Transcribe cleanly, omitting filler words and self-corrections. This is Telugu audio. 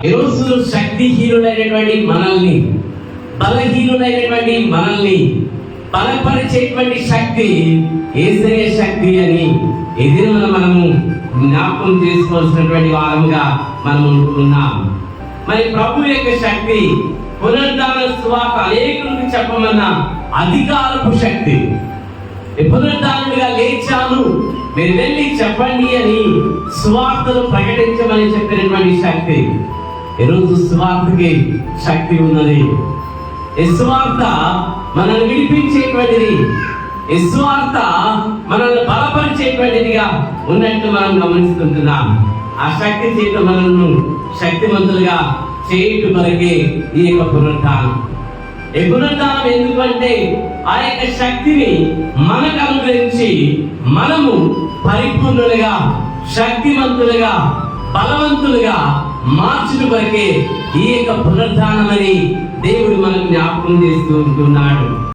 ఈరోజు శక్తిహీనులైనటువంటి మనల్ని, బలహీనులైనటువంటి మనల్ని బలపరిచేటువంటి శక్తి యేసయ్య శక్తి అని ఎదిరిన మనము జ్ఞాపకం చేసుకోవాల్సినటువంటి వారముగా మనం ఉంటున్నాం. మరి ప్రభు యొక్క శక్తి పునరుద్ధాన సువార్త అనేకులకు చెప్పమన్న అధికారపు శక్తి. పునరుద్ధానుడిగా లేచాను, మీరు వెళ్ళి చెప్పండి అని సువార్తను ప్రకటించమని చెప్పినటువంటి శక్తి. ఈరోజు సువార్తకి శక్తి ఉన్నది. ఈ సువార్త మనల్ని విడిపించేటువంటిది, ఈ సువార్త మనల్ని బలపరిచేటువంటిదిగా ఉన్నట్టు మనం గమనిస్తుంటున్నాం. ఆ శక్తి చేత మనల్ని శక్తివంతులుగా చేయటం కొరకే ఈ యొక్క పునరుద్ధానం. ఈ పునరుద్ధానం ఎందుకంటే ఆ యొక్క శక్తిని మనకు అనుగ్రహించి మనము పరిపూర్ణులుగా, శక్తివంతులుగా, బలవంతులుగా మార్చిన కొరకే ఈ యొక్క పునరుద్ధానం అని దేవుడు మనకు జ్ఞాపకం చేస్తూ ఉంటున్నాడు.